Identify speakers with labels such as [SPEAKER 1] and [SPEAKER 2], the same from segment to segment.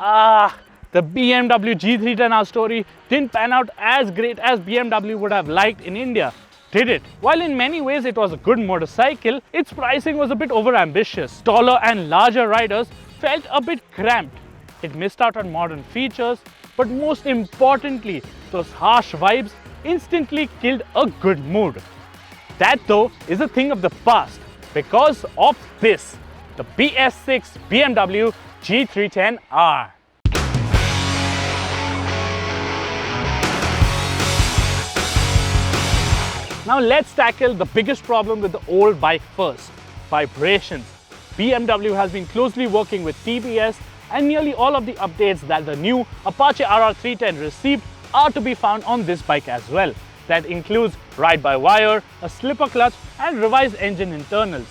[SPEAKER 1] The BMW G310R story didn't pan out as great as BMW would have liked in India, did it? While in many ways it was a good motorcycle, its pricing was a bit overambitious. Taller and larger riders felt a bit cramped. It missed out on modern features, but most importantly, those harsh vibes instantly killed a good mood. That though is a thing of the past because of this, the BS6 BMW G310R. Now let's tackle the biggest problem with the old bike first, vibrations. BMW has been closely working with TBS, and nearly all of the updates that the new Apache RR310 received are to be found on this bike as well. That includes ride-by-wire, a slipper clutch and revised engine internals.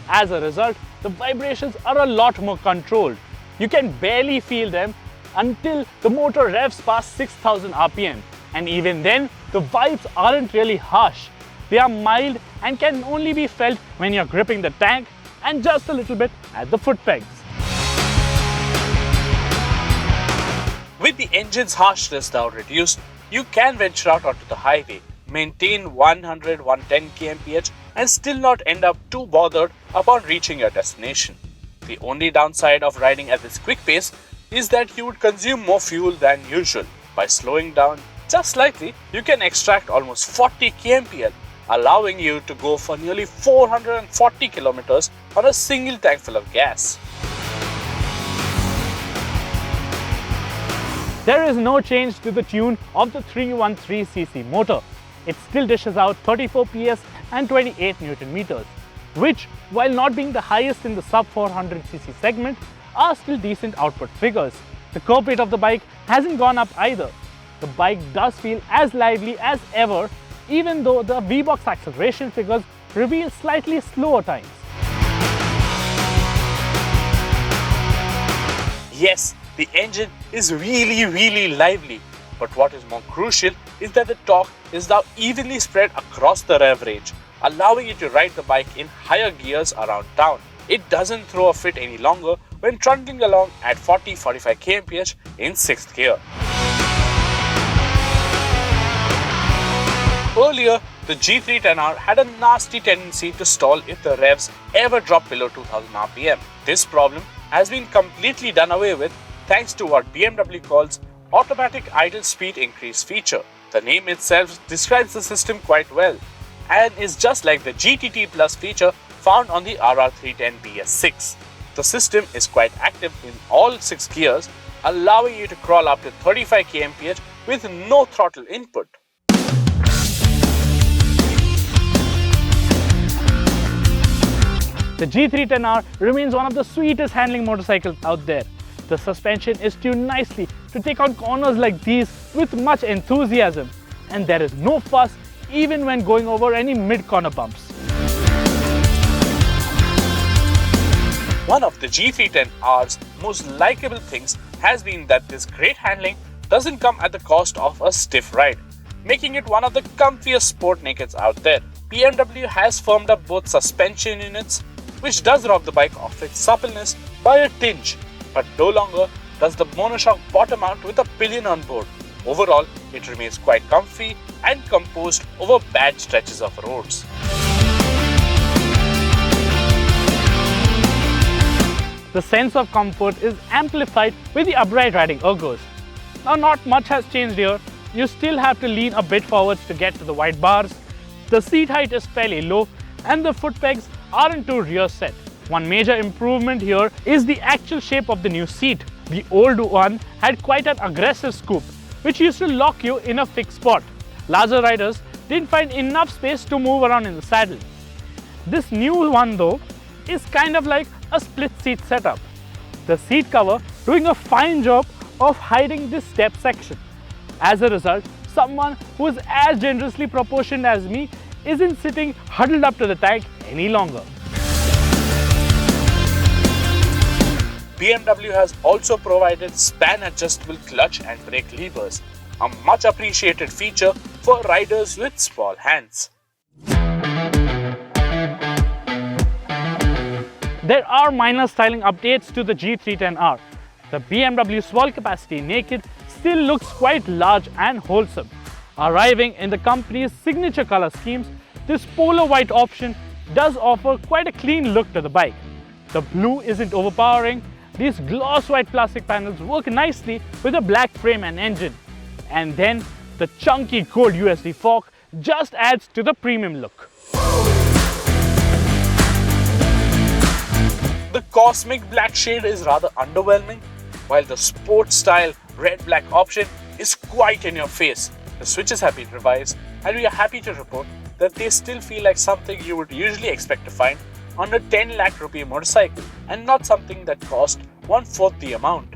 [SPEAKER 1] As a result, the vibrations are a lot more controlled. You can barely feel them until the motor revs past 6000 RPM, and even then the vibes aren't really harsh. They are mild and can only be felt when you're gripping the tank and just a little bit at the foot pegs.
[SPEAKER 2] With the engine's harshness now reduced, you can venture out onto the highway, maintain 100-110 kmph and still not end up too bothered upon reaching your destination. The only downside of riding at this quick pace is that you would consume more fuel than usual. By slowing down just slightly, you can extract almost 40 kmpl, allowing you to go for nearly 440 kilometers on a single tank full of gas.
[SPEAKER 1] There is no change to the tune of the 313cc motor. It still dishes out 34 PS and 28 Newton meters, which, while not being the highest in the sub 400cc segment, are still decent output figures. The curb weight of the bike hasn't gone up either. The bike does feel as lively as ever, even though the V-Box acceleration figures reveal slightly slower times.
[SPEAKER 2] Yes, the engine is really lively, but what is more crucial is that the torque is now evenly spread across the rev range, allowing you to ride the bike in higher gears around town. It doesn't throw a fit any longer when trundling along at 40-45 kmph in 6th gear. Earlier, the G310R had a nasty tendency to stall if the revs ever dropped below 2000 RPM. This problem has been completely done away with thanks to what BMW calls automatic idle speed increase feature. The name itself describes the system quite well and is just like the GTT Plus feature found on the RR310 BS6. The system is quite active in all 6 gears, allowing you to crawl up to 35 kmph with no throttle input.
[SPEAKER 1] The G310R remains one of the sweetest handling motorcycles out there. The suspension is tuned nicely to take on corners like these with much enthusiasm, and there is no fuss even when going over any mid-corner bumps.
[SPEAKER 2] One of the G310R's most likable things has been that this great handling doesn't come at the cost of a stiff ride, making it one of the comfiest sport nakeds out there. BMW has firmed up both suspension units, which does rob the bike of its suppleness by a tinge, but no longer does the monoshock bottom out with a pillion on board. Overall, it remains quite comfy and composed over bad stretches of roads.
[SPEAKER 1] The sense of comfort is amplified with the upright riding ergos. Now, not much has changed here. You still have to lean a bit forwards to get to the wide bars. The seat height is fairly low and the foot pegs aren't too rear set. One major improvement here is the actual shape of the new seat. The old one had quite an aggressive scoop, which used to lock you in a fixed spot. Larger riders didn't find enough space to move around in the saddle. This new one though is kind of like a split seat setup. The seat cover doing a fine job of hiding this step section. As a result, someone who is as generously proportioned as me isn't sitting huddled up to the tank any longer.
[SPEAKER 2] BMW has also provided span adjustable clutch and brake levers, a much appreciated feature for riders with small hands.
[SPEAKER 1] There are minor styling updates to the G310R. The BMW small capacity naked still looks quite large and wholesome. Arriving in the company's signature color schemes, this polar white option does offer quite a clean look to the bike. The blue isn't overpowering. These gloss white plastic panels work nicely with a black frame and engine. And then the chunky gold USD fork just adds to the premium look.
[SPEAKER 2] The cosmic black shade is rather underwhelming, while the sports style red-black option is quite in your face. The switches have been revised, and we are happy to report that they still feel like something you would usually expect to find on a 10 lakh rupee motorcycle and not something that cost 1/4 the amount.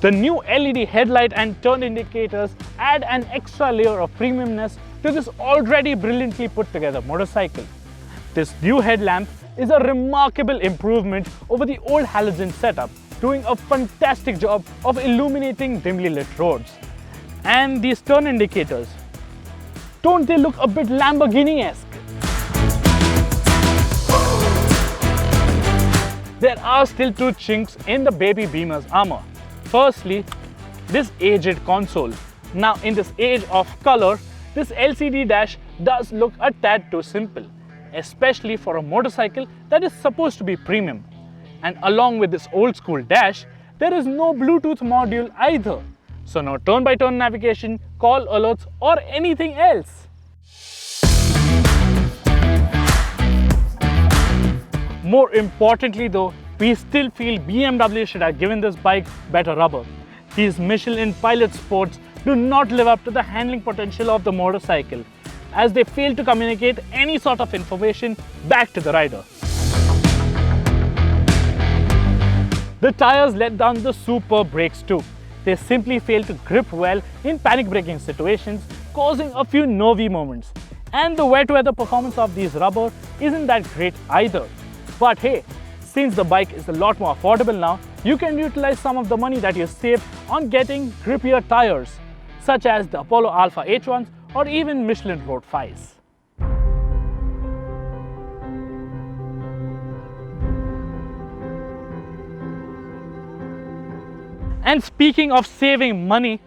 [SPEAKER 1] The new LED headlight and turn indicators add an extra layer of premiumness to this already brilliantly put together motorcycle. This new headlamp is a remarkable improvement over the old halogen setup, doing a fantastic job of illuminating dimly lit roads. And these turn indicators, don't they look a bit Lamborghini-esque? There are still two chinks in the baby Beamer's armor. Firstly, this aged console. Now in this age of color, this LCD dash does look a tad too simple, especially for a motorcycle that is supposed to be premium. And along with this old school dash, there is no Bluetooth module either. So no turn-by-turn navigation, call alerts or anything else. More importantly though, we still feel BMW should have given this bike better rubber. These Michelin Pilot Sports do not live up to the handling potential of the motorcycle, as they fail to communicate any sort of information back to the rider. The tires let down the super brakes too. They simply fail to grip well in panic braking situations, causing a few nervy moments. And the wet weather performance of these rubber isn't that great either. But hey, since the bike is a lot more affordable now, you can utilize some of the money that you saved on getting grippier tires, such as the Apollo Alpha H1s or even Michelin Road 5s. And speaking of saving money,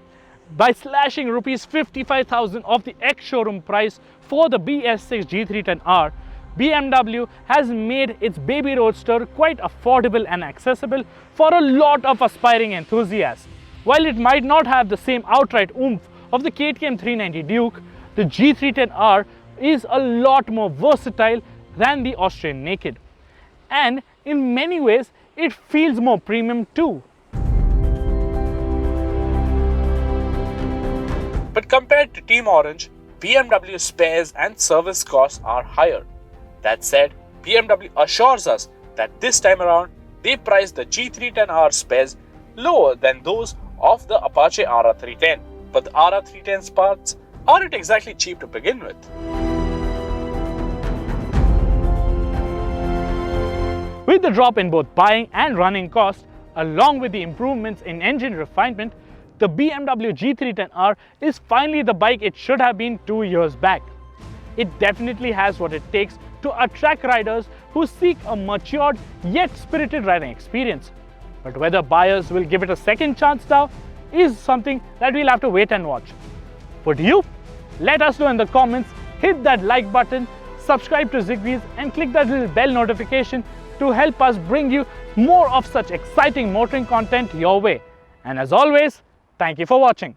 [SPEAKER 1] by slashing rupees 55,000 of the ex-showroom price for the BS6 G310R, BMW has made its baby roadster quite affordable and accessible for a lot of aspiring enthusiasts. While it might not have the same outright oomph of the KTM 390 Duke, the G310R is a lot more versatile than the Austrian Naked. And in many ways, it feels more premium too.
[SPEAKER 2] But compared to Team Orange, BMW spares and service costs are higher. That said, BMW assures us that this time around, they price the G310R spares lower than those of the Apache RR310. But the RR310's parts aren't exactly cheap to begin with.
[SPEAKER 1] With the drop in both buying and running costs, along with the improvements in engine refinement, the BMW G310R is finally the bike it should have been 2 years back. It definitely has what it takes to attract riders who seek a matured yet spirited riding experience. But whether buyers will give it a second chance now is something that we'll have to wait and watch. Would you? Let us know in the comments, hit that like button, subscribe to ZigWheels and click that little bell notification to help us bring you more of such exciting motoring content your way. And as always, thank you for watching.